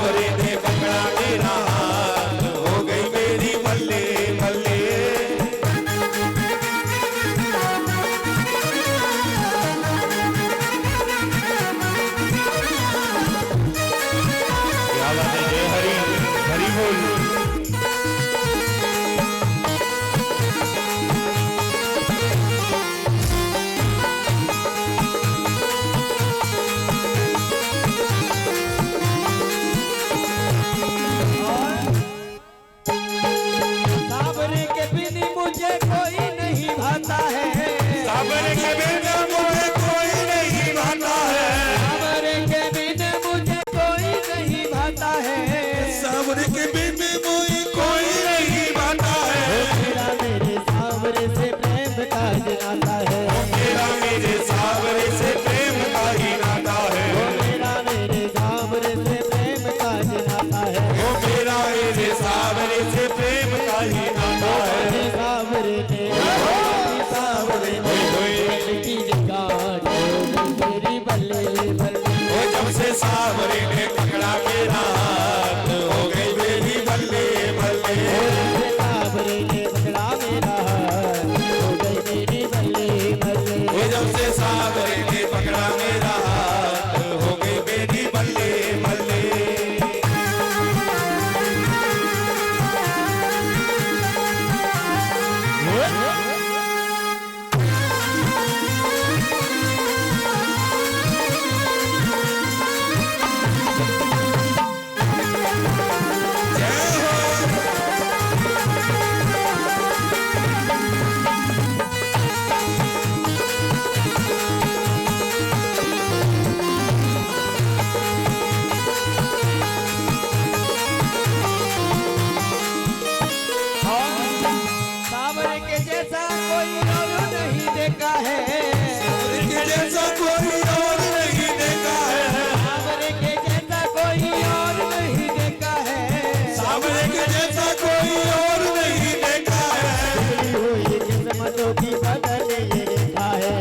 सावरे ने पकड़ा मेरा हाथ, हो गई मेरी बल्ले बल्ले। क्या बात है, जय हरि हरि बोल। सावरे के बिना मुझे कोई नहीं भाता है, सावरे के बिना मुझे कोई नहीं भाता है, सावरे के बिना मुझे कोई नहीं भाता है, सावरे के बिना मुझे कोई नहीं भाता है। मेरा मेरे सावरे से प्रेम का नाता है, मेरा मेरे सावरे से प्रेम का ही नाता है, मेरा मेरे सावरे से प्रेम का नाता है, मेरा मेरे सावरे से प्रेम का ही नाता है। सावरे ने सावरे की गाँठ मेरी बल्ले बल्ले। वो जब से सावरे ने पकड़ा मेरा हाथ, हो गई मेरी बल्ले बल्ले। सावरे ने पकड़ा मेरा हाथ, हो गई मेरी बल्ले बल्ले। वो जब से सावरे ने पकड़ा मेरा हाथ, हो गई मेरी बल्ले बल्ले। सावरे के जैसा कोई और नहीं देखा है, सावरे के जैसा कोई और नहीं देखा है, सावरे के जैसा कोई और नहीं देखा है, सावरे के जैसा कोई और नहीं देखा है। हुई किस्मतों की बदल ये रेखा है,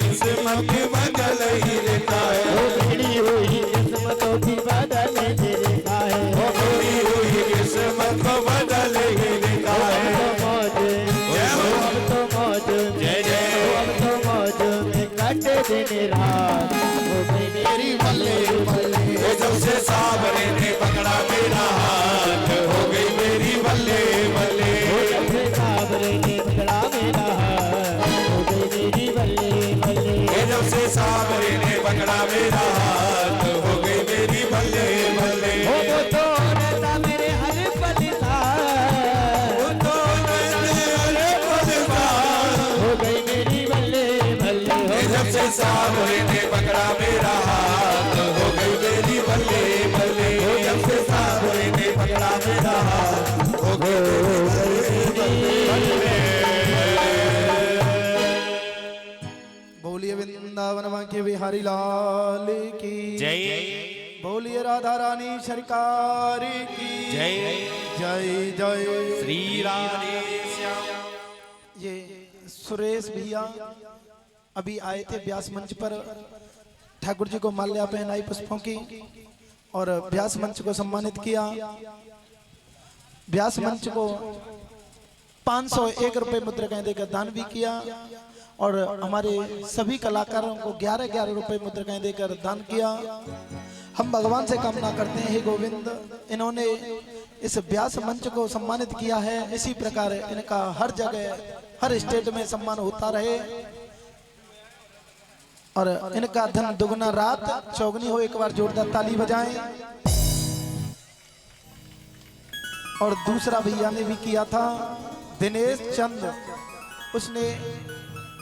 किस्मत की बदल ही रेखा है, बिगड़ी हुई किस्मतों की बदल ये रेखा है, बिगड़ी हुई किस्मत को बदल ही रेखा है। अब तो मौज जय जय। अब तो मौज में कट दिन रात, हो गई मेरी बल्ले बल्ले। वो जब से सावरे ने पकड़ा मेरा हाथ, हो गई मेरी बल्ले बल्ले। जब से सावरे ने पकड़ा मेरा हाथ, हो गई मेरी बल्ले बल्ले। वो जब से सावरे ने पकड़ा मेरा हाथ, हो गई मेरी बल्ले बल्ले। वो तो रहता मेरे हर पल था, वो तो मेरे हरे पल था, हो गई मेरी बल्ले बल्ले। वो जब से सावरे ने पकड़ा मेरा हाथ, हो गई मेरी बल्ले बल्ले। वो जब से सावरे ने पकड़ा मेरा हाथ, हो गई मेरी बल्ले बल्ले। बोलिए वृंदावन के बिहारी लाल की जय, बोलिए राधा रानी सरकार की जय जय जय। श्री राधे श्याम। ये सुरेश भैया अभी आए थे व्यास मंच पर, ठाकुर जी को माल्या पहनाई पुष्पों की और व्यास मंच को सम्मानित किया। व्यास मंच को 501 रुपए मुद्रा देकर दान भी किया और हमारे सभी कलाकारों को 11-11 रुपए मुद्रा देकर दान किया। हम भगवान से कामना करते हैं, हे गोविंद, इन्होंने इस व्यास मंच को सम्मानित किया है, इसी प्रकार इनका हर जगह हर स्टेट में सम्मान होता रहे और इनका धन दुगना रात चौगनी हो। एक बार जोरदार ताली बजाएं। और दूसरा भैया ने भी किया था, दिनेश चंद, उसने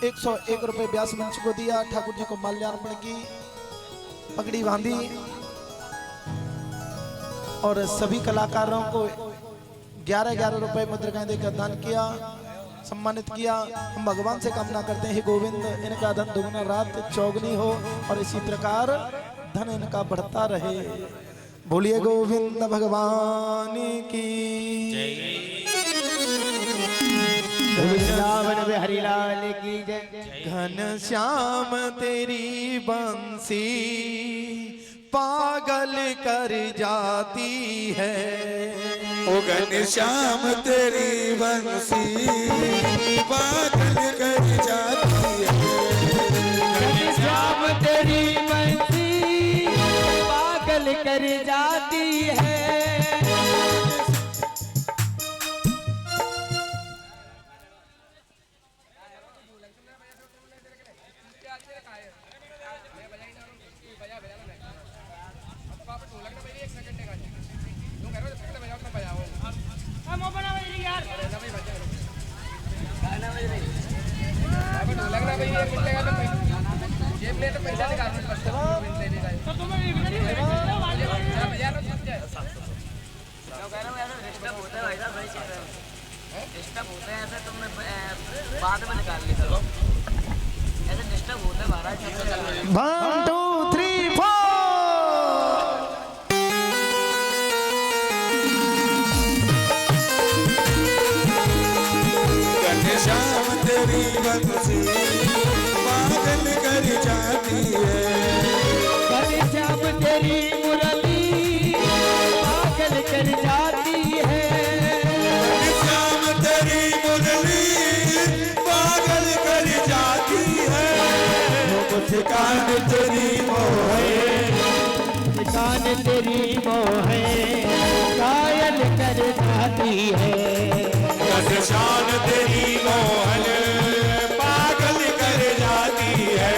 101 रुपए व्यास मंच को दिया, ठाकुर जी को माल्यार्पण की, पगड़ी बांधी और सभी कलाकारों को 11-11 रुपए मुद्रा देकर दान किया, सम्मानित किया। हम भगवान से कामना करते हैं, हे गोविंद, इनका धन दुगना रात चौगनी हो और इसी प्रकार धन इनका बढ़ता रहे। बोलिए गोविंद भगवान की वृंदावन में हरिलाल की जय। घन श्याम तेरी बंसी पागल कर जाती है। ओ घनश्याम तेरी बंसी पागल कर जाती है। घनश्याम तेरी बंसी पागल कर जाती है। डिस्टर्ब होता है ऐसे तुमने बाद में निकाल ली करो ऐसे डिस्टर्ब होता है महाराज 1 2 3 4 घनश्याम तेरी बंसी पागल कर जाती है। घनश्याम तेरी मुरली पागल कर जाती है। घनश्याम तेरी मुरली पागल कर जाती है। मुस्कान तेरी मोहे मुस्कान तेरी मोहे कायल कर जाती है। घनश्याम तेरी मोहन पागल कर जाती है।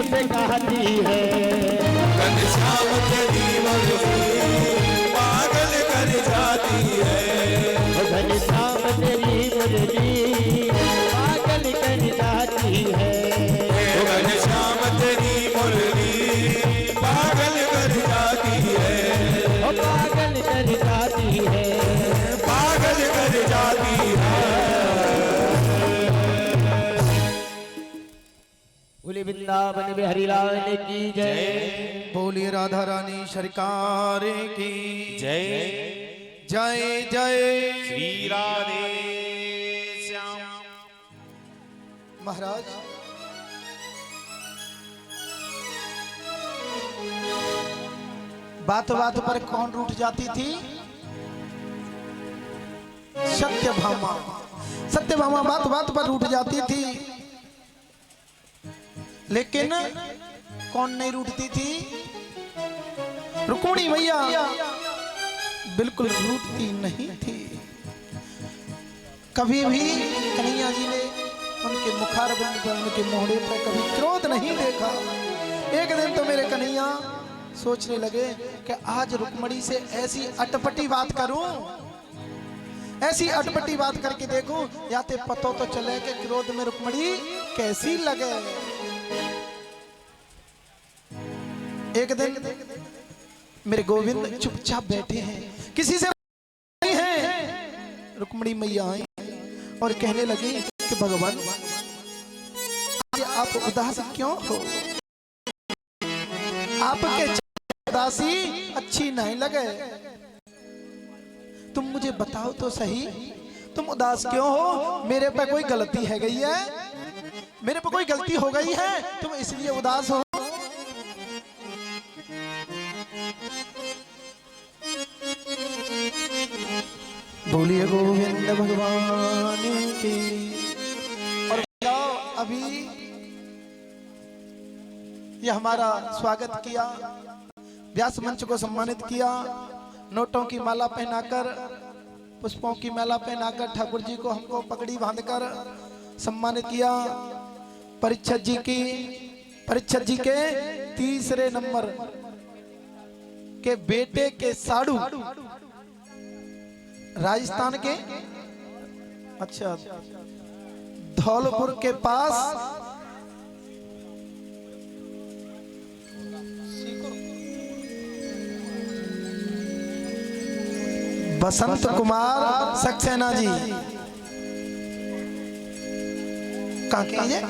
मुझसे कहती है घनश्याम तेरी मुरली पागल कर जाती है। घनश्याम तेरी मुरली पागल कर जाती है। घनश्याम तेरी मुरली पागल कर जाती है। पागल कर जाती है। पागल कर जाती है। बोले वृंदावन में हरिलाल की जय। बोलिए राधा रानी सरकार की जय जय जय। श्री राधे श्याम। महाराज बात बात पर कौन रूठ जाती थी? सत्यभामा। सत्यभामा बात बात पर रूठ जाती थी, लेकिन कौन नहीं रूठती थी? रुक्मिणी मैया बिल्कुल रूठती नहीं थी। कभी भी कन्हैया जी ने उनके मुखारबिंद पर, उनके मोहरे पर कभी क्रोध नहीं देखा। एक दिन तो मेरे कन्हैया सोचने लगे कि आज रुक्मिणी से ऐसी अटपटी बात करूं, ऐसी अटपटी बात करके देखूं, या ते पतो तो चले कि क्रोध में रुक्मिणी कैसी लगे। एक दिन मेरे गोविंद चुपचाप बैठे हैं, किसी से नहीं है। रुक्मिणी मैया आई और कहने लगी कि भगवान आज आप उदास क्यों हो? आपके उदासी अच्छी नहीं लगे। तुम मुझे बताओ तो सही, तुम उदास क्यों हो? मेरे पे कोई गलती है गई है? मेरे पे कोई गलती हो गई है तुम इसलिए उदास हो? बोलिए गोविंद भगवान की। और अभी ये हमारा स्वागत किया, व्यास मंच को सम्मानित किया, नोटों की माला पहनाकर, पुष्पों की माला पहनाकर ठाकुर जी को हमको पगड़ी बांधकर सम्मानित किया। परीक्षित जी के तीसरे नंबर के बेटे के साड़ू, राजस्थान के, अच्छा धौलपुर के पास बसंत कुमार सक्सेना जी, कहाँ के हैं?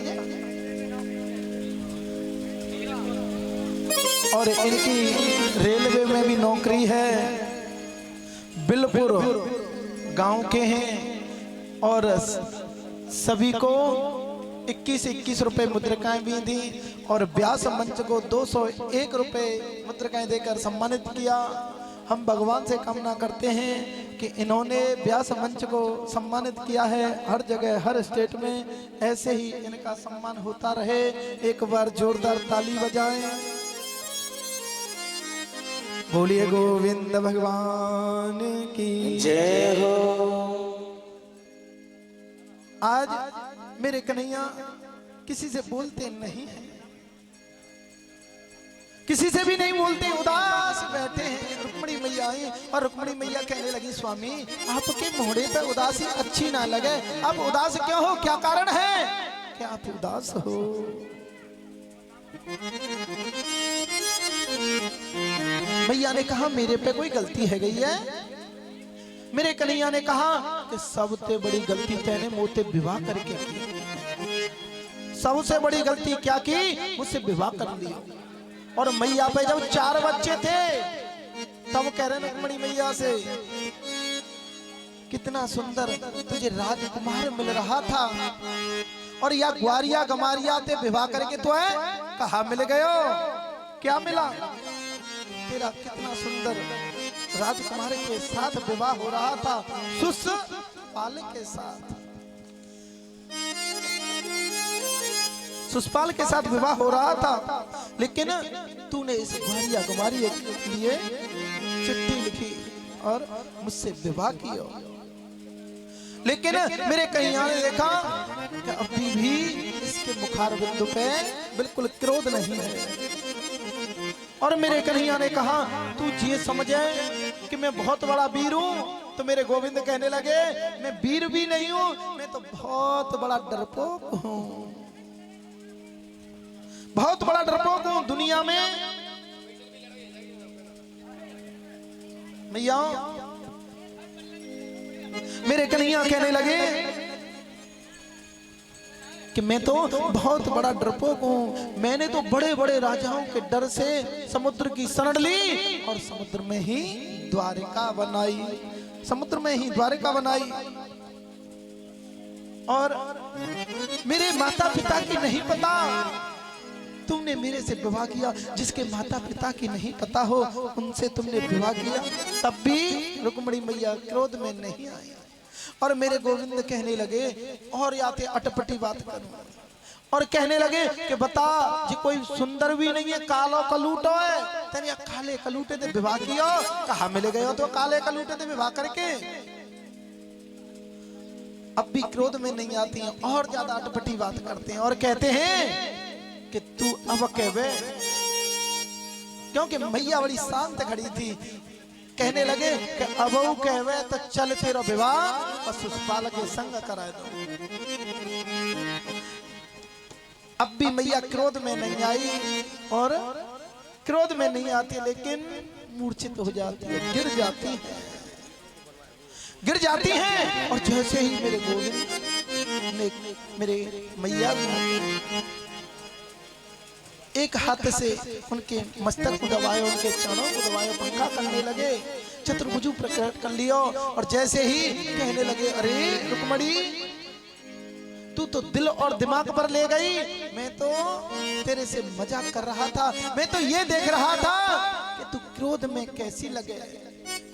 और इनकी रेलवे में भी नौकरी है। बिलपुर गांव के हैं और सभी को 21-21 रुपए मुद्रिकाएं भी दी और व्यास मंच को 201 रुपए मुद्रिकाएं देकर सम्मानित किया। हम भगवान से कामना करते हैं कि इन्होंने व्यास मंच को सम्मानित किया है, हर जगह हर स्टेट में ऐसे ही इनका सम्मान होता रहे। एक बार जोरदार ताली बजाएं। बोलिए गोविंद भगवान की जय हो। आज मेरे कन्हैया किसी से बोलते नहीं हैं, किसी से भी नहीं बोलते, उदास बैठे हैं। रुक्मिणी मैया आई और रुक्मिणी मैया कहने लगी, स्वामी आपके मोहरे पे उदासी अच्छी ना लगे, आप उदास क्यों हो? क्या कारण है क्या आप उदास हो? मैया ने कहा मेरे पे कोई गलती है गई है? मेरे कन्हैया ने कहा कि सबसे बड़ी गलती तेने मोते विवाह करके की। सबसे बड़ी गलती क्या की? मुझसे विवाह कर लिया। और मैया पे जब 4 बच्चे थे तब कह रहे रुक्मिणी मैया से, कितना सुंदर तुझे राजकुमार मिल रहा था और या ग्वारिया गमारिया ते विवाह करके तो है कहा मिल गयो? क्या मिला? तेरा कितना सुंदर राजकुमार के साथ विवाह हो रहा था, सुषपाल के साथ, सुषपाल के साथ विवाह हो रहा था। लेकिन तूने इस ग्वारिया गमारिया के लिए चिट्ठी लिखी और मुझसे विवाह किया। लेकिन मेरे कन्हैया ने देखा कि अभी भी इसके मुखारबिंद पे बिल्कुल क्रोध नहीं है। और मेरे कन्हैया ने कहा तू ये समझे कि मैं बहुत बड़ा वीर हूं। तो मेरे गोविंद कहने लगे मैं वीर भी नहीं हूं, मैं तो बहुत बड़ा डरपोक हूं, बहुत बड़ा डरपोक हूं दुनिया में। मैया मेरे कन्हैया कहने लगे कि मैं तो बहुत बड़ा डरपोक हूं, मैंने तो बड़े बड़े राजाओं के डर से समुद्र की शरण ली और समुद्र में ही द्वारिका बनाई, समुद्र में ही द्वारिका बनाई। और मेरे माता पिता की नहीं पता, तुमने मेरे से विवाह किया, जिसके माता पिता की नहीं पता हो उनसे तुमने विवाह किया, तब भी रुक्मिणी मैया क्रोध में नहीं आई। और मेरे गोविंद कहने लगे और या थे अटपटी बात करूं, और कहने लगे कि बता जी कोई सुंदर भी नहीं है, कालो कलूटो है, तेरे काले कलूटे ते विवाह किया, कहाँ मिले गए हो तो काले कलूटे ते विवाह करके। अब भी क्रोध में नहीं आती हैं और ज्यादा अटपटी बात करते हैं और कहते हैं कि तू अब कहवे, क्योंकि मैया बड़ी शांत खड़ी थी। कहने लगे कि अब कहवे तो चल तेरा विवाह और सुषपाल के संग करा दो। अब भी मैया क्रोध में नहीं आई और क्रोध में नहीं आती, लेकिन मूर्छित हो जाती है, गिर जाती है, गिर जाती हैं। और जैसे ही मेरे गोविंद ने मेरे मैया एक हाथ से उनके मस्तक को दबाए, उनके चरणों को दबाए, पंखा करने लगे, चतुर्भुज प्रकट कर लिया। और जैसे ही कहने लगे अरे रुक्मिणी तू तो दिल और दिमाग पर ले गई, मैं तो तेरे से मजाक कर रहा था, मैं तो ये देख रहा था कि तू क्रोध में कैसी लगे,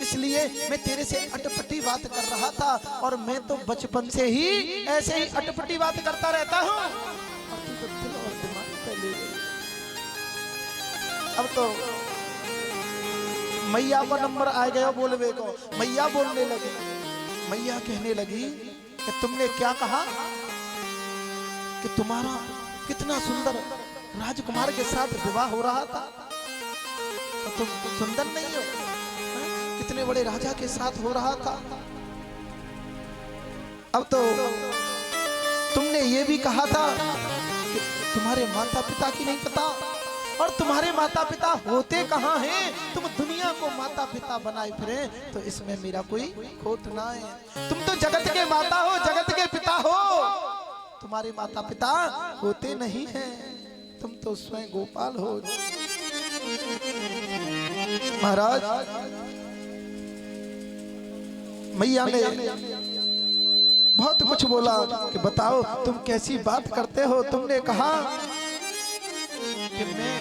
इसलिए मैं तेरे से अटपटी बात कर रहा था। और मैं तो बचपन से ही ऐसे ही अटपटी बात करता रहता हूँ, और तू तो दिल और दिमाग पर ले गई। अब तो मैया को नंबर आ गया बोलवे को, मैया बोलने लगी, मैया कहने लगी कि तुमने क्या कहा कि तुम्हारा कितना सुंदर राजकुमार के साथ विवाह हो रहा था, तो तुम सुंदर नहीं हो, कितने बड़े राजा के साथ हो रहा था। अब तो तुमने ये भी कहा था कि तुम्हारे माता पिता की नहीं पता, और तुम्हारे माता पिता होते कहाँ हैं, तुम दुनिया को माता पिता बनाए फिरे, तो इसमें मेरा कोई खोट ना है। तुम तो जगत के माता हो, जगत के पिता हो, तुम्हारे माता पिता होते नहीं हैं, तुम तो स्वयं गोपाल हो। महाराज मैया ने बहुत कुछ बोला कि बताओ तुम कैसी बात करते हो। तुमने कहा कि मैं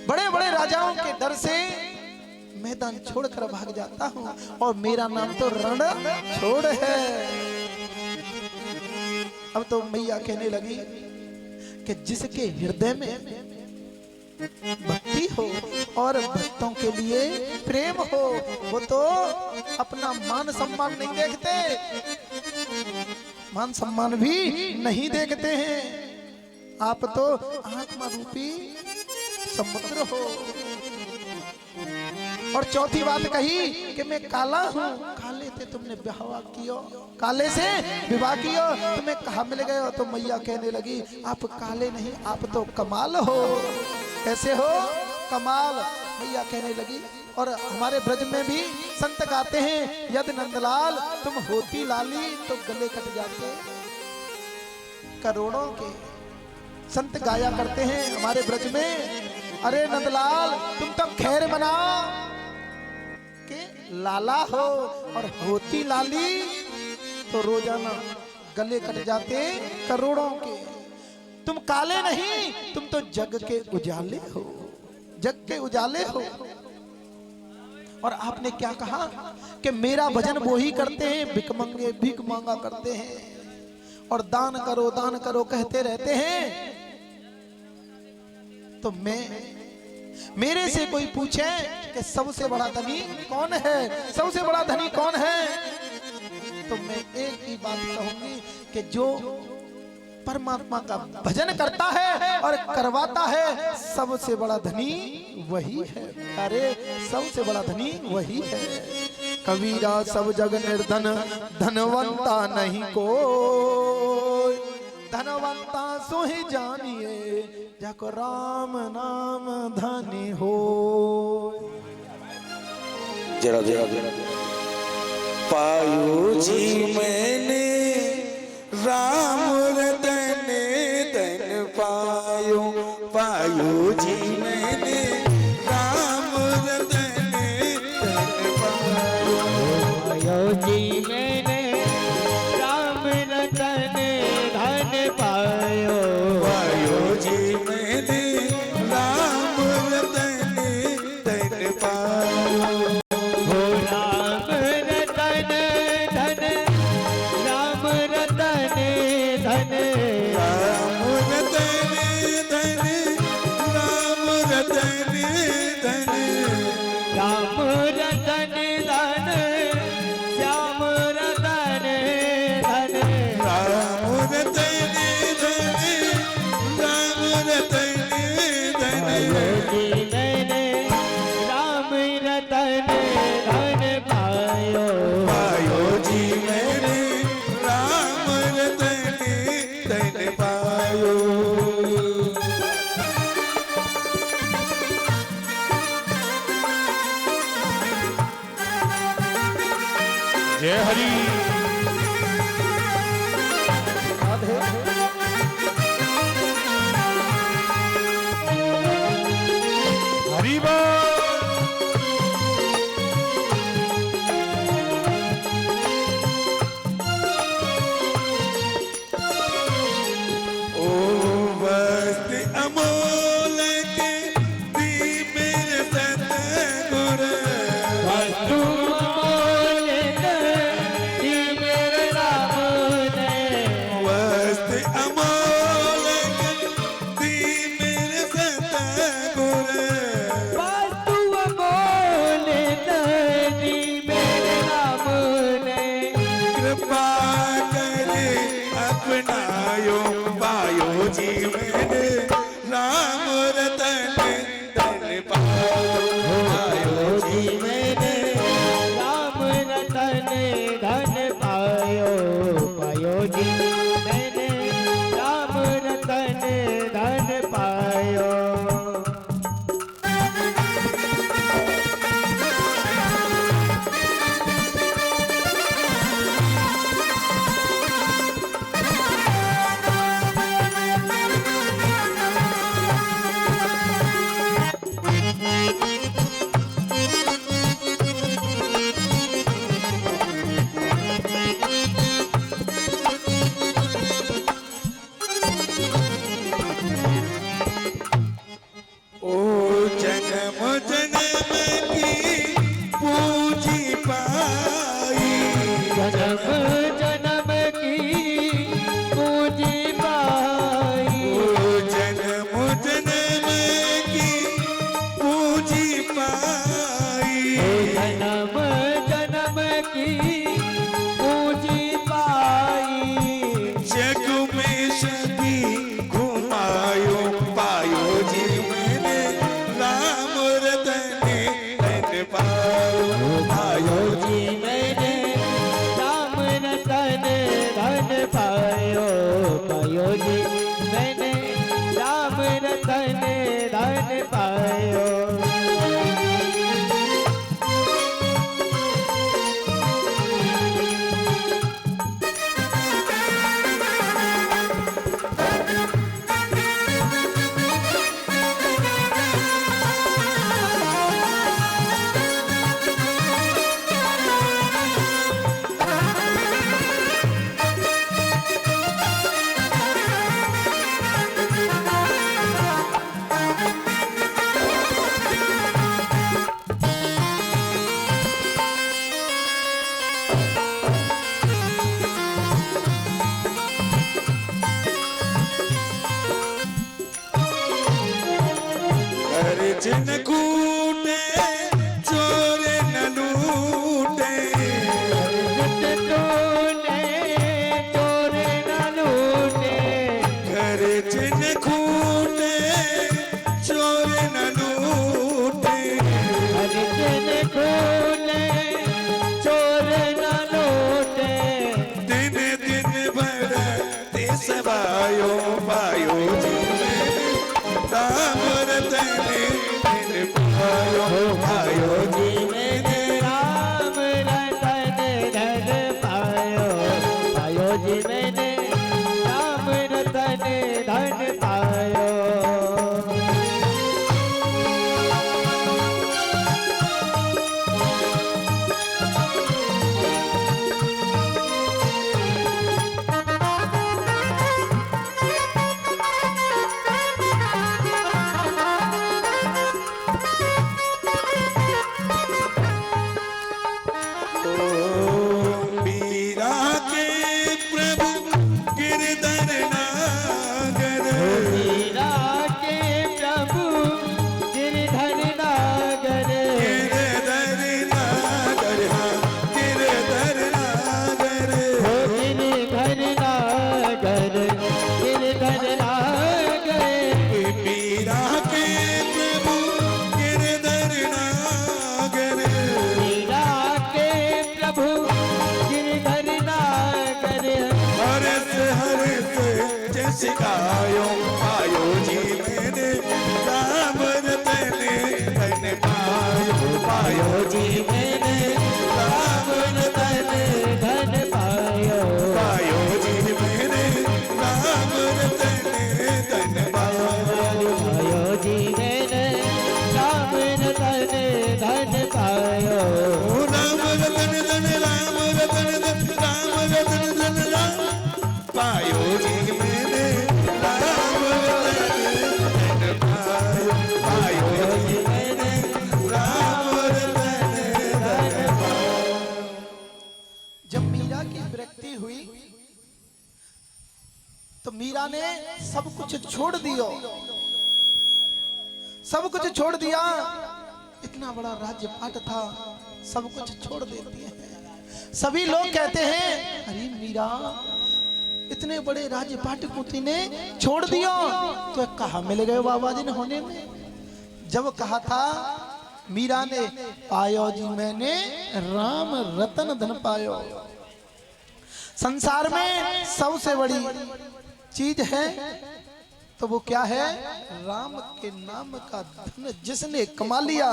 बड़े बड़े राजाओं के डर से मैदान छोड़कर भाग जाता हूं, और मेरा नाम तो रण छोड़ है। अब तो मैया कहने लगी कि जिसके हृदय में भक्ति हो और भक्तों के लिए प्रेम हो, वो तो अपना मान सम्मान नहीं देखते, मान सम्मान भी नहीं देखते हैं। आप तो आत्मा रूपी समुद्र हो। और चौथी बात कही कि मैं काला हूँ, काले से तुमने विवाह किया, काले से विवाह किया, तुम्हें कहाँ मिल गए हो। तो मैया कहने लगी आप काले नहीं, आप तो कमाल हो। कैसे हो? कमाल। मैया कहने लगी, और हमारे ब्रज में भी संत गाते हैं यदि नंदलाल तुम होती लाली तो गले कट जाते। करोड़ों के संत गाया करते हैं हमारे ब्रज में, अरे नंदलाल तुम तो खैर मना के लाला हो, और होती लाली तो रोजाना गले कट जाते करोड़ों के। तुम काले नहीं, तुम तो जग के उजाले हो, जग के उजाले हो। और आपने क्या कहा कि मेरा भजन वो ही करते हैं भिकमंगे, भीख मांगा करते हैं और दान करो कहते रहते हैं। तो मेरे से कोई पूछे कि सबसे बड़ा धनी कौन है, सबसे बड़ा धनी कौन है, तो मैं एक ही बात कहूंगी कि जो परमात्मा का भजन करता है और करवाता है, सबसे बड़ा धनी वही है। अरे सबसे बड़ा धनी वही है। कबीरा सब जग निर्धन, धनवंता नहीं कोई, धनवंता सो ही जानिए, जाको राम नाम धनी हो। जरा जरा जरा पायो जी मैंने राम रतन धन पायो, पायो जी मैंने राम रतन धन पायो, पायो जी मैंने राम रतन धन पायो, पायो जी मैंने राम रतन धन पायो। जय हरि। हरि बोल। ओ वस्त अमोल के दी मेरे सतगुरु, वस्तु अमोल दी मेरे राम ने, वस्त अमोल के दी मेरे सतगुरु, वस्तु अमोल दी मेरे राम ने, कृपा करे अपनायो, पायो जी मैंने राम रतन धन पायो, पायो जी मैंने राम रतन धन पायो, पायो जी मैंने राम रतन धन पायो। ओ जन्म जन्म की पूजी पाई, जन्म जन्म की पूजी पाई, ओ जन्म जन्म की पूजी पाई, जन्म जन्म की पूजी पाई, जग में सभी घुमायो, पायो जी मैंने राम रतन धन पायो, पायो जी मैंने राम रतन धन पायो, पायो जी मैंने राम रतन धन पायो। अर्जुन कूटे चोर न लूटे, टूटे चोर न लूटे, चिन खूटे चोर न लूटे हरि जिन खूटे चोर न लूटे दिन दिन बढ़ते सवायो पायो जी राम रतन दिन पायो पायो जी मैंने राम रतन धन पायो पायो जी मैंने राम रतन धन पायो मीरा के प्रभु गिरधर नागर मीरा के प्रभु गिरधर नागर गिरधर नागर हाँ गिरधर नागर हो गिरधर नागर गिरधर नागर मीरा के प्रभु गिरधर नागर मीरा के प्रभु गिरधर नागर हरस हरस जैसे गायो पायो जी मैंने राम रतन धन पायो पायो जी मैंने राम रतन धन पायो पायो जी मैंने राम रतन धन पायो पायो जी मैंने राम रतन धन पायो राम रतन धन राम रतन धन राम रतन धन राम पायो जी मैंने राम रतन धन पायो पायो जी मैंने राम रतन धन पायो। जब मीरा की विरक्ति हुई तो मीरा ने सब कुछ छोड़ दियो, सब कुछ छोड़ दिया। इतना बड़ा राज्यपाट था, सब कुछ छोड़ देती है। सभी लोग कहते हैं अरे मीरा इतने बड़े राज्यपाट को तूने छोड़ दिया तो कहाँ मिल गए बाबा जी ने होने में। जब कहा था मीरा ने पायो जी मैंने राम रतन धन पायो। संसार में सबसे बड़ी चीज है तो वो क्या है? राम के नाम का धन जिसने कमा लिया,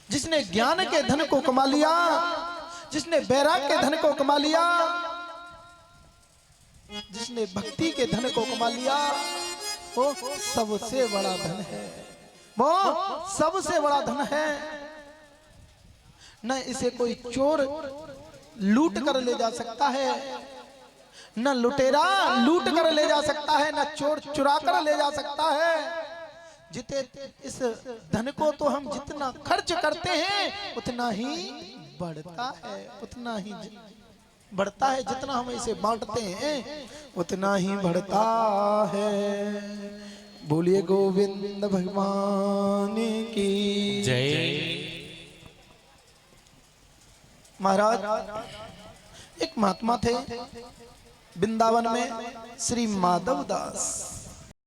जिसने ज्ञान के धन को कमा लिया, जिसने वैराग के धन को कमा लिया, जिसने भक्ति के धन को कमा लिया, वो सबसे बड़ा धन है। वो सबसे बड़ा धन है। न इसे कोई चोर लूट कर ले जा सकता है, न लुटेरा लूट कर ले जा सकता है, न चोर चुरा कर ले जा सकता है। जिते इस धन को तो हम जितना खर्च करते हैं उतना ही बढ़ता है, उतना ही बढ़ता है। जितना हम इसे बांटते हैं उतना ही बढ़ता है। बोलिए गोविंद भगवान की जय। महाराज एक महात्मा थे वृंदावन में, श्री माधव दास।